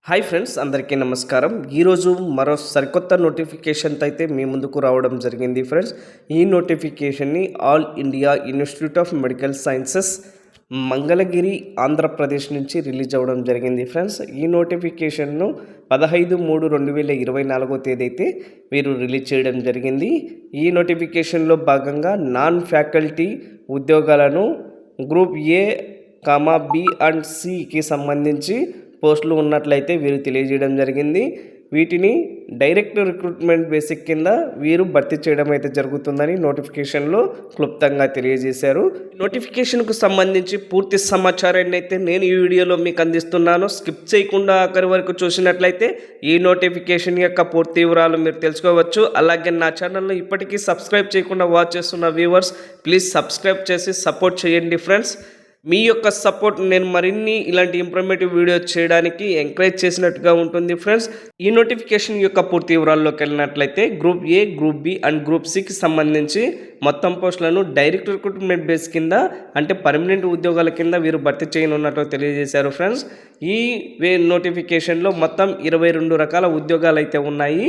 Hi friends, అందరికీ నమస్కారం. ఈరోజు మరో సరికొత్త నోటిఫికేషన్తో అయితే మీ ముందుకు రావడం జరిగింది ఫ్రెండ్స్. ఈ నోటిఫికేషన్ని all India institute of medical sciences Mangalagiri Andhra Pradesh నుంచి రిలీజ్ అవ్వడం జరిగింది ఫ్రెండ్స్. ఈ నోటిఫికేషన్ను 15/3/2024 తేదీ అయితే వీరు రిలీజ్ చేయడం జరిగింది. ఈ నోటిఫికేషన్లో భాగంగా నాన్ ఫ్యాకల్టీ ఉద్యోగాలను గ్రూప్ ఏ, బి అండ్ సికి సంబంధించి పోస్టులు ఉన్నట్లయితే వీరు తెలియజేయడం జరిగింది. వీటిని డైరెక్ట్ రిక్రూట్మెంట్ బేసిక్ కింద వీరు భర్తీ చేయడం అయితే జరుగుతుందని నోటిఫికేషన్లో క్లుప్తంగా తెలియజేశారు. నోటిఫికేషన్కు సంబంధించి పూర్తి సమాచారాన్ని అయితే నేను ఈ వీడియోలో మీకు అందిస్తున్నాను. స్కిప్ చేయకుండా ఆఖరి వరకు చూసినట్లయితే ఈ నోటిఫికేషన్ యొక్క పూర్తి వివరాలు మీరు తెలుసుకోవచ్చు. అలాగే నా ఛానల్ను ఇప్పటికీ సబ్స్క్రైబ్ చేయకుండా వాచ్ చేస్తున్న వ్యూవర్స్ ప్లీజ్ సబ్స్క్రైబ్ చేసి సపోర్ట్ చేయండి ఫ్రెండ్స్. మీ యొక్క సపోర్ట్ నేను మరిన్ని ఇలాంటి ఇన్ఫర్మేటివ్ వీడియోస్ చేయడానికి ఎంకరేజ్ చేసినట్టుగా ఉంటుంది ఫ్రెండ్స్. ఈ నోటిఫికేషన్ యొక్క పూర్తి వివరాల్లోకి వెళ్ళినట్లయితే group A, group B and group సికి సంబంధించి మొత్తం పోస్టులను డైరెక్ట్ రిక్రూట్మెంట్ బేస్ కింద అంటే పర్మనెంట్ ఉద్యోగాల కింద వీరు భర్తీ చేయనున్నట్లు తెలియజేశారు ఫ్రెండ్స్. ఈ నోటిఫికేషన్లో మొత్తం 22 రకాల ఉద్యోగాలు అయితే ఉన్నాయి.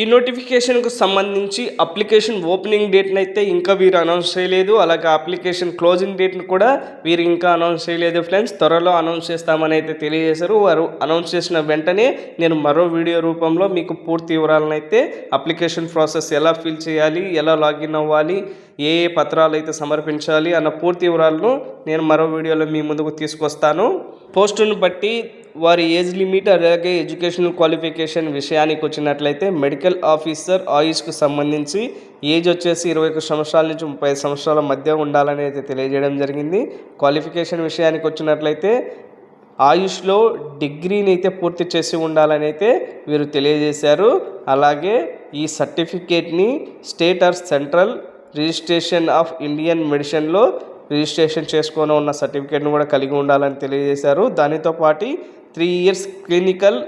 ఈ నోటిఫికేషన్కు సంబంధించి అప్లికేషన్ ఓపెనింగ్ డేట్ని అయితే ఇంకా వీరు అనౌన్స్ చేయలేదు. అలాగే అప్లికేషన్ క్లోజింగ్ డేట్ను కూడా వీరు ఇంకా అనౌన్స్ చేయలేదు ఫ్రెండ్స్. త్వరలో అనౌన్స్ చేస్తామని అయితే తెలియజేశారు. వారు అనౌన్స్ చేసిన వెంటనే నేను మరో వీడియో రూపంలో మీకు పూర్తి వివరాలను అయితే అప్లికేషన్ ప్రాసెస్ ఎలా ఫిల్ చేయాలి, ఎలా లాగిన్ అవ్వాలి, ఏ పత్రాలు అయితే సమర్పించాలి అన్న పూర్తి వివరాలను నేను మరో వీడియోలో మీ ముందుకు తీసుకొస్తాను. పోస్టును బట్టి వారి ఏజ్ లిమిట్ అలాగే ఎడ్యుకేషనల్ క్వాలిఫికేషన్ విషయానికి వచ్చినట్లయితే మెడికల్ ఆఫీసర్ ఆయుష్కు సంబంధించి ఏజ్ వచ్చేసి 21 సంవత్సరాల నుంచి 30 సంవత్సరాల మధ్య ఉండాలని అయితే తెలియజేయడం జరిగింది. క్వాలిఫికేషన్ విషయానికి వచ్చినట్లయితే ఆయుష్లో డిగ్రీని అయితే పూర్తి చేసి ఉండాలని అయితే వీరు తెలియజేశారు. అలాగే ఈ సర్టిఫికేట్ని state or central registration of Indian మెడిసిన్లో రిజిస్ట్రేషన్ చేసుకొని ఉన్న సర్టిఫికేట్ను కూడా కలిగి ఉండాలని తెలియజేశారు. దానితో పాటు 3 years క్లినికల్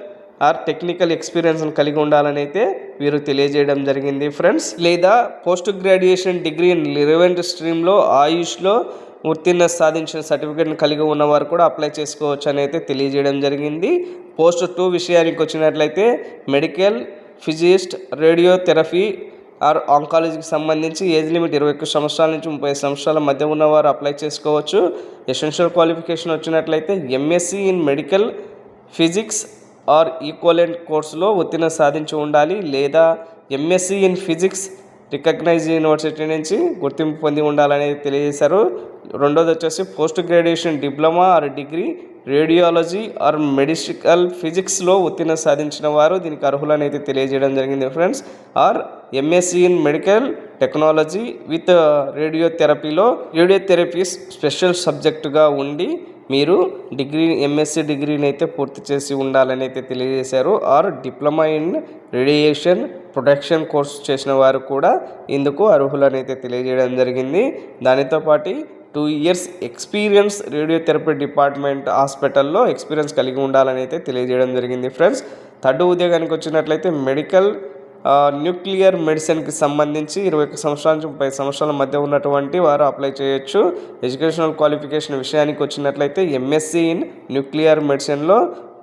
ఆర్ టెక్నికల్ ఎక్స్పీరియన్స్ని కలిగి ఉండాలని అయితే వీరు తెలియజేయడం జరిగింది ఫ్రెండ్స్. లేదా post graduation degree in relevant స్ట్రీమ్లో ఆయుష్లో ఉత్తీర్ణ సాధించిన సర్టిఫికేట్ని కలిగి ఉన్నవారు కూడా అప్లై చేసుకోవచ్చు అని అయితే తెలియజేయడం జరిగింది. పోస్ట్ 2 విషయానికి వచ్చినట్లయితే మెడికల్ ఫిజిస్ట్, రేడియోథెరపీ ఆర్ ఆంకాలజీకి సంబంధించి ఏజ్ లిమిట్ 21 సంవత్సరాల నుంచి 30 సంవత్సరాల మధ్య ఉన్నవారు అప్లై చేసుకోవచ్చు. ఎసెన్షియల్ క్వాలిఫికేషన్ వచ్చినట్లయితే MSc in medical physics or equivalent కోర్సులో ఉత్తీర్ణ సాధించి ఉండాలి. లేదా MSc in physics recognised university నుంచి గుర్తింపు పొంది ఉండాలనేది తెలియజేశారు. రెండోది వచ్చేసి post graduation diploma or degree radiology or medical ఫిజిక్స్లో ఉత్తీర్ణ సాధించిన వారు దీనికి అర్హులని అయితే తెలియజేయడం జరిగింది friends. Or MSc in medical technology with radiotherapy special సబ్జెక్టుగా ఉండి మీరు ఎంఎస్సి డిగ్రీని అయితే పూర్తి చేసి ఉండాలని అయితే తెలియజేశారు. Or diploma in radiation protection course చేసిన వారు కూడా ఇందుకు అర్హులని అయితే తెలియజేయడం జరిగింది. దానితో పాటు 2 years ఎక్స్పీరియన్స్ రేడియోథెరపీ డిపార్ట్మెంట్ హాస్పిటల్లో ఎక్స్పీరియన్స్ కలిగి ఉండాలని అయితే తెలియజేయడం జరిగింది ఫ్రెండ్స్. థర్డ్ ఉద్యోగానికి వచ్చినట్లయితే మెడికల్ న్యూక్లియర్ మెడిసిన్కి సంబంధించి 21 సంవత్సరాల నుంచి 30 సంవత్సరాల మధ్య ఉన్నటువంటి వారు అప్లై చేయొచ్చు. ఎడ్యుకేషనల్ క్వాలిఫికేషన్ విషయానికి వచ్చినట్లయితే ఎంఎస్సి ఇన్ న్యూక్లియర్ మెడిసిన్లో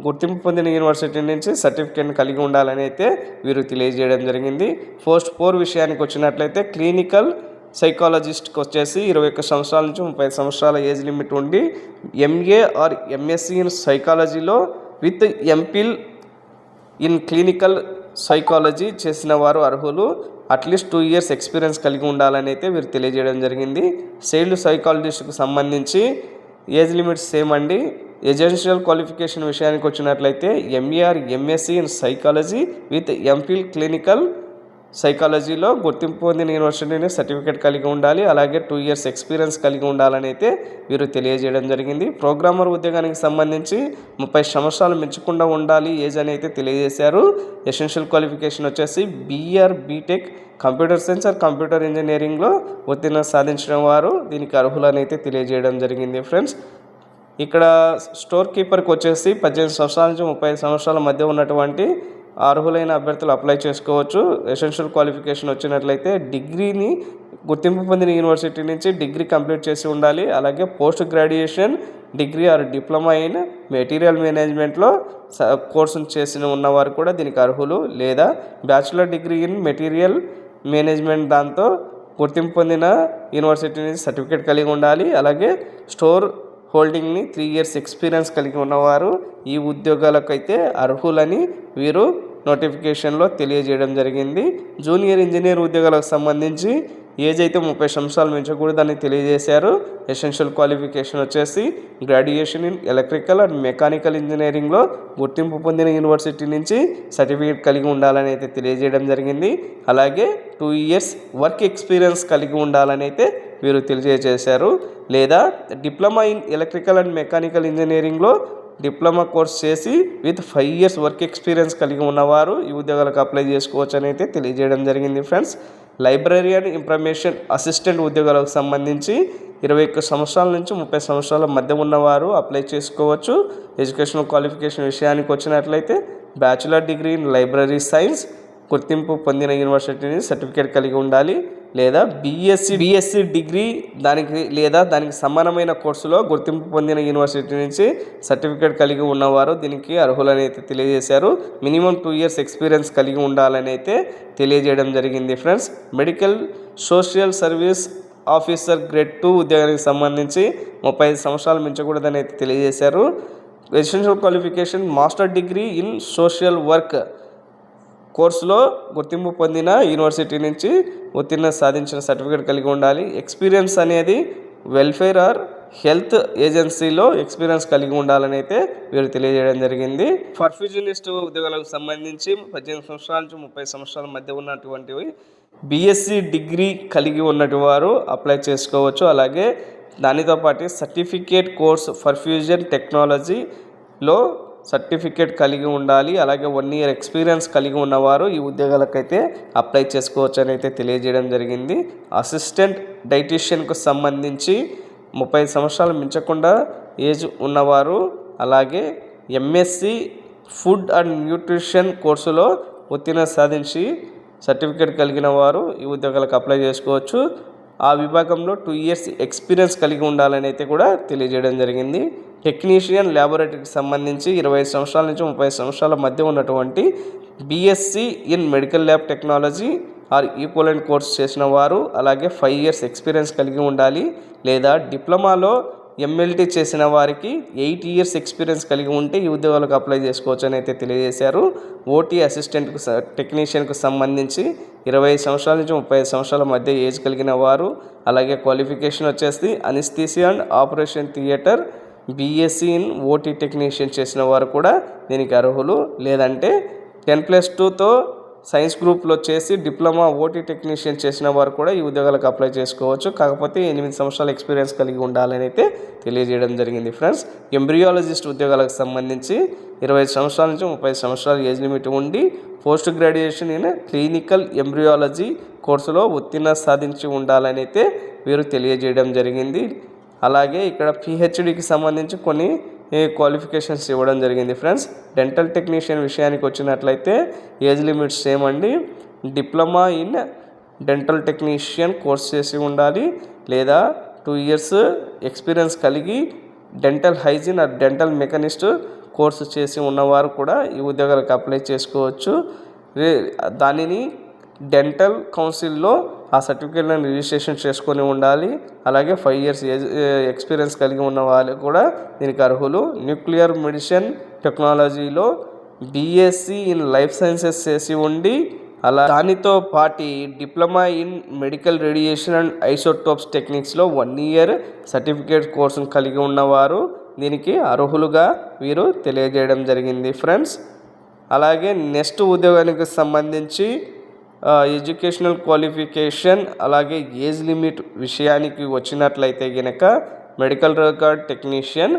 గుర్తింపు పొందిన యూనివర్సిటీ నుంచి సర్టిఫికేట్ని కలిగి ఉండాలని అయితే వీరు తెలియజేయడం జరిగింది. పోస్ట్ 4 విషయానికి వచ్చినట్లయితే క్లినికల్ సైకాలజిస్ట్కి వచ్చేసి 21 సంవత్సరాల నుంచి 30 సంవత్సరాల ఏజ్ లిమిట్ ఉండి ఎంఏ ఆర్ ఎంఎస్సి ఇన్ సైకాలజీలో with MPhil in clinical psychology చేసిన వారు అర్హులు. అట్లీస్ట్ 2 years ఎక్స్పీరియన్స్ కలిగి ఉండాలని అయితే వీరు తెలియజేయడం జరిగింది. చైల్డ్ సైకాలజిస్ట్కు సంబంధించి ఏజ్ లిమిట్స్ సేమ్ అండి. ఎసెన్షియల్ క్వాలిఫికేషన్ విషయానికి వచ్చినట్లయితే MA or MSc in psychology with MPhil clinical సైకాలజీలో గుర్తింపు పొందిన యూనివర్సిటీని సర్టిఫికేట్ కలిగి ఉండాలి. అలాగే 2 years ఎక్స్పీరియన్స్ కలిగి ఉండాలని అయితే వీరు తెలియజేయడం జరిగింది. ప్రోగ్రామర్ ఉద్యోగానికి సంబంధించి 30 సంవత్సరాలు మించకుండా ఉండాలి ఏజ్ అని అయితే తెలియజేశారు. ఎసెన్షియల్ క్వాలిఫికేషన్ వచ్చేసి బీఆర్ BTech computer science or computer ఇంజనీరింగ్లో ఉత్తీర్ణ సాధించిన వారు దీనికి అర్హులని అయితే తెలియజేయడం జరిగింది ఫ్రెండ్స్. ఇక్కడ స్టోర్ కీపర్కి వచ్చేసి 18 సంవత్సరాల నుంచి 30 సంవత్సరాల మధ్య ఉన్నటువంటి అర్హులైన అభ్యర్థులు అప్లై చేసుకోవచ్చు. ఎసెన్షియల్ క్వాలిఫికేషన్ వచ్చినట్లయితే డిగ్రీని గుర్తింపు పొందిన యూనివర్సిటీ నుంచి డిగ్రీ కంప్లీట్ చేసి ఉండాలి. అలాగే post graduation degree or diploma in material మేనేజ్మెంట్లో కోర్సును చేసిన ఉన్నవారు కూడా దీనికి అర్హులు, లేదా bachelor degree in material management దాంతో గుర్తింపు పొందిన యూనివర్సిటీ నుంచి సర్టిఫికేట్ కలిగి ఉండాలి. అలాగే స్టోర్ హోల్డింగ్ని 3 years ఎక్స్పీరియన్స్ కలిగి ఉన్నవారు ఈ ఉద్యోగాలకైతే అర్హులని వీరు నోటిఫికేషన్లో తెలియజేయడం జరిగింది. జూనియర్ ఇంజనీర్ ఉద్యోగాలకు సంబంధించి ఏజ్ అయితే 30 సంవత్సరాలు మించకూడదని తెలియజేశారు. ఎసెన్షియల్ క్వాలిఫికేషన్ వచ్చేసి graduation in electrical and mechanical ఇంజనీరింగ్లో గుర్తింపు పొందిన యూనివర్సిటీ నుంచి సర్టిఫికేట్ కలిగి ఉండాలని అయితే తెలియజేయడం జరిగింది. అలాగే 2 years వర్క్ ఎక్స్పీరియన్స్ కలిగి ఉండాలని అయితే వీరు తెలియజేశారు. లేదా diploma in electrical and mechanical ఇంజనీరింగ్లో డిప్లొమా కోర్స్ చేసి విత్ 5 years వర్క్ ఎక్స్పీరియన్స్ కలిగి ఉన్నవారు ఈ ఉద్యోగాలకు అప్లై చేసుకోవచ్చు అని అయితే తెలియజేయడం జరిగింది. Friends, library and information assistant ఉద్యోగాలకు సంబంధించి 21 సంవత్సరాల నుంచి 30 సంవత్సరాల మధ్య ఉన్నవారు అప్లై చేసుకోవచ్చు. ఎడ్యుకేషనల్ క్వాలిఫికేషన్ విషయానికి వచ్చినట్లయితే bachelor degree in library science గుర్తింపు పొందిన యూనివర్సిటీ నుంచి సర్టిఫికేట్ కలిగి ఉండాలి, లేదా బీఎస్సీ డిగ్రీ దానికి సమానమైన కోర్సులో గుర్తింపు పొందిన యూనివర్సిటీ నుంచి సర్టిఫికేట్ కలిగి ఉన్నవారు దీనికి అర్హులని అయితే తెలియజేశారు. మినిమం 2 years ఎక్స్పీరియన్స్ కలిగి ఉండాలని అయితే తెలియజేయడం జరిగింది. Friends, medical social service officer grade 2 ఉద్యోగానికి సంబంధించి 35 సంవత్సరాలు మించకూడదని అయితే తెలియజేశారు. Essential qualification master degree in social work కోర్సులో గుర్తింపు పొందిన యూనివర్సిటీ నుంచి ఉత్తీర్ణ సాధించిన సర్టిఫికేట్ కలిగి ఉండాలి. ఎక్స్పీరియన్స్ అనేది వెల్ఫేర్ ఆర్ హెల్త్ ఏజెన్సీలో ఎక్స్పీరియన్స్ కలిగి ఉండాలని అయితే వీరు తెలియజేయడం జరిగింది. పర్ఫ్యూజనిస్ట్ ఉద్యోగాలకు సంబంధించి 18 సంవత్సరాల నుంచి 30 సంవత్సరాల మధ్య ఉన్నటువంటివి బీఎస్సీ డిగ్రీ కలిగి ఉన్నటి వారు అప్లై చేసుకోవచ్చు. అలాగే దానితో పాటు సర్టిఫికేట్ కోర్స్ పర్ఫ్యూజన్ టెక్నాలజీలో సర్టిఫికేట్ కలిగి ఉండాలి. అలాగే 1 year ఎక్స్పీరియన్స్ కలిగి ఉన్నవారు ఈ ఉద్యోగాలకైతే అప్లై చేసుకోవచ్చు అని అయితే తెలియజేయడం జరిగింది. అసిస్టెంట్ డైటీషియన్కు సంబంధించి 30 సంవత్సరాలు మించకుండా ఏజ్ ఉన్నవారు, అలాగే ఎంఎస్సి ఫుడ్ అండ్ న్యూట్రిషన్ కోర్సులో ఉత్తీర్ణ సాధించి సర్టిఫికేట్ కలిగిన వారు ఈ ఉద్యోగాలకు అప్లై చేసుకోవచ్చు. ఆ విభాగంలో 2 years ఎక్స్పీరియన్స్ కలిగి ఉండాలని అయితే కూడా తెలియజేయడం జరిగింది. టెక్నీషియన్ ల్యాబొరేటరీకి సంబంధించి 20 సంవత్సరాల నుంచి 30 సంవత్సరాల మధ్య ఉన్నటువంటి BSc in medical lab technology are equivalent course చేసిన వారు, అలాగే 5 years ఎక్స్పీరియన్స్ కలిగి ఉండాలి, లేదా డిప్లొమాలో ఎంఎల్టీ చేసిన వారికి 8 years ఎక్స్పీరియన్స్ కలిగి ఉంటే ఈ ఉద్యోగాలకు అప్లై చేసుకోవచ్చు అని అయితే తెలియజేశారు. ఓటీ అసిస్టెంట్కు టెక్నీషియన్కు సంబంధించి 20 సంవత్సరాల నుంచి 30 సంవత్సరాల మధ్య ఏజ్ కలిగిన వారు, అలాగే క్వాలిఫికేషన్ వచ్చేసి anaesthesia and operation theatre BSc in OT technician చేసిన వారు కూడా దీనికి అర్హులు. లేదంటే 10+2తో సైన్స్ గ్రూప్లో చేసి డిప్లొమా ఓటీ టెక్నీషియన్ చేసిన వారు కూడా ఈ ఉద్యోగాలకు అప్లై చేసుకోవచ్చు. కాకపోతే 8 సంవత్సరాల ఎక్స్పీరియన్స్ కలిగి ఉండాలని అయితే తెలియజేయడం జరిగింది. ఫ్రెండ్స్, ఎంబ్రియాలజిస్ట్ ఉద్యోగాలకు సంబంధించి 20 సంవత్సరాల నుంచి 30 సంవత్సరాల ఏజ్ లిమిట్ ఉండి post graduation in clinical embryology కోర్సులో ఉత్తీర్ణ సాధించి ఉండాలని అయితే వీరు తెలియజేయడం జరిగింది. అలాగే ఇక్కడ పిహెచ్డికి సంబంధించి కొన్ని క్వాలిఫికేషన్స్ ఇవ్వడం జరిగింది. ఫ్రెండ్స్, డెంటల్ టెక్నీషియన్ విషయానికి వచ్చినట్లయితే ఏజ్ లిమిట్స్ సేమ్ అండి. Diploma in dental technician course చేసి ఉండాలి, లేదా 2 years ఎక్స్పీరియన్స్ కలిగి dental hygiene are dental machinist course చేసి ఉన్నవారు కూడా ఈ ఉద్యోగాలకు అప్లై చేసుకోవచ్చు. దానిని డెంటల్ కౌన్సిల్లో ఆ సర్టిఫికేట్లను రిజిస్ట్రేషన్ చేసుకొని ఉండాలి. అలాగే 5 years ఎక్స్పీరియన్స్ కలిగి ఉన్న వాళ్ళు కూడా దీనికి అర్హులు. న్యూక్లియర్ మెడిసిన్ టెక్నాలజీలో బీఎస్సీ ఇన్ లైఫ్ సైన్సెస్ చేసి ఉండి, దానితో పాటు diploma in medical radiation and isotopes టెక్నిక్స్లో 1 year సర్టిఫికేట్ కోర్సును కలిగి ఉన్నవారు దీనికి అర్హులుగా వీరు తెలియజేయడం జరిగింది. ఫ్రెండ్స్, అలాగే నెక్స్ట్ ఉద్యోగానికి సంబంధించి ఎడ్యుకేషనల్ క్వాలిఫికేషన్ అలాగే ఏజ్ లిమిట్ విషయానికి వచ్చినట్లయితే కనుక medical record technician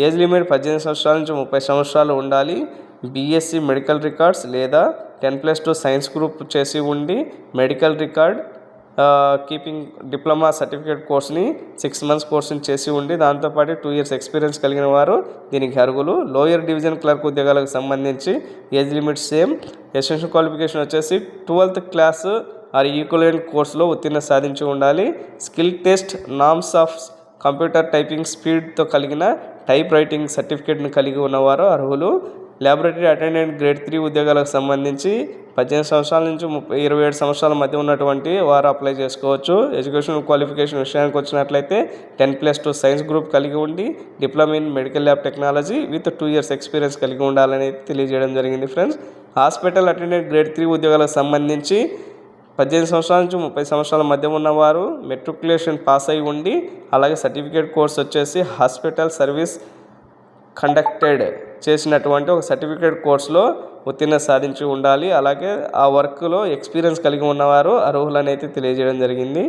age limit 18 సంవత్సరాల నుంచి 30 సంవత్సరాలు ఉండాలి. బీఎస్సీ మెడికల్ రికార్డ్స్ లేదా 10+2 సైన్స్ గ్రూప్ చేసి ఉండి medical record keeping diploma certificate కోర్స్ని 6 months కోర్సుని చేసి ఉండి దాంతోపాటు 2 years ఎక్స్పీరియన్స్ కలిగిన వారు దీనికి అర్హులు. లోయర్ డివిజన్ క్లర్క్ ఉద్యోగాలకు సంబంధించి age limit same. Essential qualification వచ్చేసి 12th class ఆర్ ఈక్వలెంట్ కోర్సులో ఉత్తీర్ణ సాధించి ఉండాలి. Skill test norms of computer typing స్పీడ్తో కలిగిన టైప్ రైటింగ్ సర్టిఫికేట్ను కలిగి ఉన్నవారు అర్హులు. ల్యాబొరేటరీ అటెండెంట్ గ్రేడ్ 3 ఉద్యోగాలకు సంబంధించి 18 సంవత్సరాల నుంచి 27 సంవత్సరాల మధ్య ఉన్నటువంటి వారు అప్లై చేసుకోవచ్చు. ఎడ్యుకేషన్ క్వాలిఫికేషన్ విషయానికి వచ్చినట్లయితే 10+2 సైన్స్ గ్రూప్ కలిగి ఉండి diploma in medical lab technology with 2 years experience కలిగి ఉండాలని తెలియజేయడం జరిగింది ఫ్రెండ్స్. హాస్పిటల్ అటెండెంట్ గ్రేడ్ 3 ఉద్యోగాలకు సంబంధించి 18 సంవత్సరాల నుంచి 30 సంవత్సరాల మధ్య ఉన్నవారు మెట్రికులేషన్ పాస్ అయి ఉండి అలాగే సర్టిఫికేట్ కోర్స్ వచ్చేసి హాస్పిటల్ సర్వీస్ కండక్టెడ్ చేసినటువంటి ఒక సర్టిఫికేట్ కోర్సులో ఉత్తీర్ణత సాధించి ఉండాలి. అలాగే ఆ వర్క్లో ఎక్స్పీరియన్స్ కలిగి ఉన్నవారు అర్హులని అయితే తెలియజేయడం జరిగింది.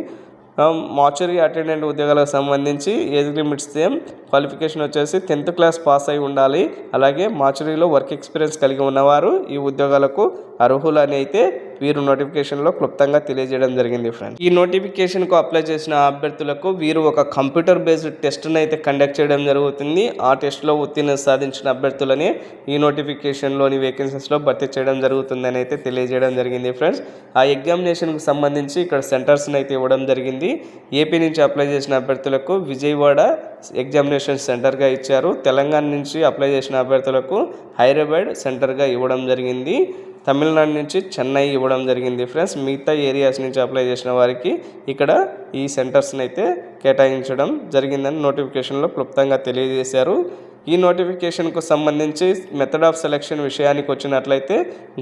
మార్చురీ అటెండెంట్ ఉద్యోగాలకు సంబంధించి ఏజ్ లిమిట్స్ సేమ్, క్వాలిఫికేషన్ వచ్చేసి 10th క్లాస్ పాస్ అయి ఉండాలి. అలాగే మార్చురీలో వర్క్ ఎక్స్పీరియన్స్ కలిగి ఉన్నవారు ఈ ఉద్యోగాలకు అర్హులని అయితే వీరు నోటిఫికేషన్లో క్లుప్తంగా తెలియజేయడం జరిగింది ఫ్రెండ్స్. ఈ నోటిఫికేషన్కు అప్లై చేసిన అభ్యర్థులకు వీరు ఒక కంప్యూటర్ బేస్డ్ టెస్ట్ను అయితే కండక్ట్ చేయడం జరుగుతుంది. ఆ టెస్ట్లో ఉత్తీర్ణత సాధించిన అభ్యర్థులని ఈ నోటిఫికేషన్లోని వేకెన్సీస్లో భర్తీ చేయడం జరుగుతుందని అయితే తెలియజేయడం జరిగింది ఫ్రెండ్స్. ఆ ఎగ్జామినేషన్కు సంబంధించి ఇక్కడ సెంటర్స్ని అయితే ఇవ్వడం జరిగింది. ఏపీ నుంచి అప్లై చేసిన అభ్యర్థులకు విజయవాడ ఎగ్జామినేషన్ సెంటర్గా ఇచ్చారు. తెలంగాణ నుంచి అప్లై చేసిన అభ్యర్థులకు హైదరాబాద్ సెంటర్గా ఇవ్వడం జరిగింది. తమిళనాడు నుంచి చెన్నై ఇవ్వడం జరిగింది ఫ్రెండ్స్. మిగతా ఏరియాస్ నుంచి అప్లై చేసిన వారికి ఇక్కడ ఈ సెంటర్స్ని అయితే కేటాయించడం జరిగిందని నోటిఫికేషన్లో క్లుప్తంగా తెలియజేశారు. ఈ నోటిఫికేషన్కు సంబంధించి మెథడ్ ఆఫ్ సెలెక్షన్ విషయానికి వచ్చినట్లయితే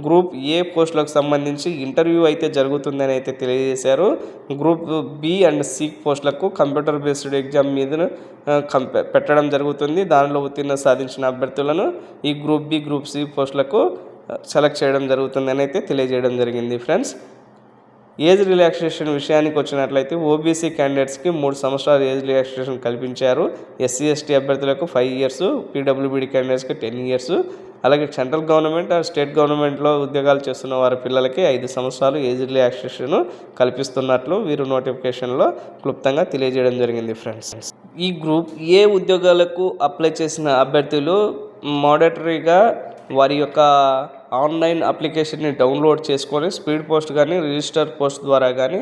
గ్రూప్ ఏ పోస్టులకు సంబంధించి ఇంటర్వ్యూ అయితే జరుగుతుందని అయితే తెలియజేశారు. గ్రూప్ బి అండ్ సి పోస్టులకు కంప్యూటర్ బేస్డ్ ఎగ్జామ్ మీద పెట్టడం జరుగుతుంది. దానిలో ఉత్తీర్ణత సాధించిన అభ్యర్థులను ఈ గ్రూప్ బి గ్రూప్ సి పోస్టులకు సెలెక్ట్ చేయడం జరుగుతుందని అయితే తెలియజేయడం జరిగింది ఫ్రెండ్స్. ఏజ్ రిలాక్సేషన్ విషయానికి వచ్చినట్లయితే ఓబీసీ క్యాండిడేట్స్కి 3 సంవత్సరాల ఏజ్ రిలాక్సేషన్ కల్పించారు. ఎస్సీ ఎస్టీ అభ్యర్థులకు 5 years, పీడబ్ల్యూబీడీ క్యాండిడేట్స్కి 10 years, అలాగే సెంట్రల్ గవర్నమెంట్ స్టేట్ గవర్నమెంట్లో ఉద్యోగాలు చేస్తున్న వారి పిల్లలకి 5 సంవత్సరాలు ఏజ్ రిలాక్సేషన్ కల్పిస్తున్నట్లు వీరు నోటిఫికేషన్లో క్లుప్తంగా తెలియజేయడం జరిగింది ఫ్రెండ్స్. ఈ గ్రూప్ ఏ ఉద్యోగాలకు అప్లై చేసిన అభ్యర్థులు మోడటరీగా వారి యొక్క ఆన్లైన్ అప్లికేషన్ని డౌన్లోడ్ చేసుకొని స్పీడ్ పోస్ట్ కానీ రిజిస్టర్ పోస్ట్ ద్వారా కానీ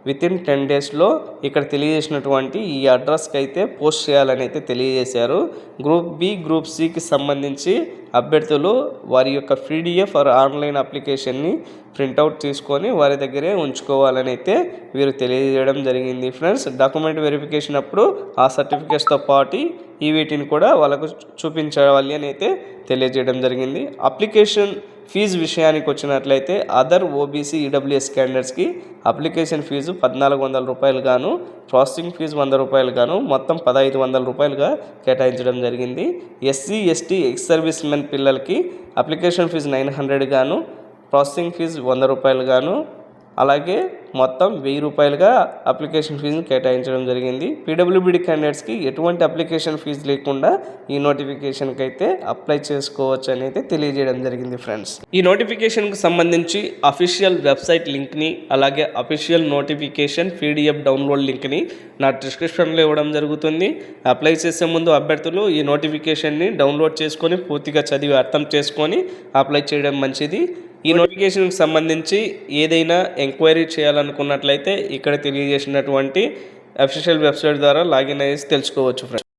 వితిన్ 10 daysలో ఇక్కడ తెలియజేసినటువంటి ఈ అడ్రస్కి అయితే పోస్ట్ చేయాలని అయితే తెలియజేశారు. గ్రూప్ బి గ్రూప్ సికి సంబంధించి అభ్యర్థులు వారి యొక్క PDF ఆన్లైన్ అప్లికేషన్ని ప్రింట్అవుట్ తీసుకొని వారి దగ్గరే ఉంచుకోవాలని అయితే వీరు తెలియజేయడం జరిగింది ఫ్రెండ్స్. డాక్యుమెంట్ వెరిఫికేషన్ అప్పుడు ఆ సర్టిఫికేట్స్తో పాటు ఈ వీటిని కూడా వాళ్ళకు చూపించాలి అని అయితే తెలియజేయడం జరిగింది. అప్లికేషన్ ఫీజు విషయానికి వచ్చినట్లయితే అదర్ ఓబీసీ ఈడబ్ల్యూఎస్ క్యాండిడేట్స్కి అప్లికేషన్ ఫీజు 1,400 రూపాయలు గాను, ప్రాసెసింగ్ ఫీజు 100 రూపాయలు గాను మొత్తం 1,500 రూపాయలుగా కేటాయించడం జరిగింది. SC ST ex service men పిల్లలకి అప్లికేషన్ ఫీజు 900 గాను, ప్రాసెసింగ్ ఫీజు 100 రూపాయలు గాను, అలాగే మొత్తం 1000 రూపాయలుగా అప్లికేషన్ ఫీజును కేటాయించడం జరిగింది. పీడబ్ల్యూబీడీ క్యాండిడేట్స్కి ఎటువంటి అప్లికేషన్ ఫీజు లేకుండా ఈ నోటిఫికేషన్కి అయితే అప్లై చేసుకోవచ్చు అని అయితే తెలియజేయడం జరిగింది ఫ్రెండ్స్. ఈ నోటిఫికేషన్కి సంబంధించి అఫీషియల్ వెబ్సైట్ లింక్ని అలాగే అఫీషియల్ నోటిఫికేషన్ PDF డౌన్లోడ్ లింక్ని నా డిస్క్రిప్షన్లో ఇవ్వడం జరుగుతుంది. అప్లై చేసే ముందు అభ్యర్థులు ఈ నోటిఫికేషన్ని డౌన్లోడ్ చేసుకొని పూర్తిగా చదివి అర్థం చేసుకొని అప్లై చేయడం మంచిది. ఈ నోటిఫికేషన్కి సంబంధించి ఏదైనా ఎంక్వైరీ చేయాలనుకున్నట్లయితే ఇక్కడ తెలియజేసినటువంటి అఫీషియల్ వెబ్సైట్ ద్వారా లాగిన్ అయ్యేసి తెలుసుకోవచ్చు ఫ్రెండ్స్.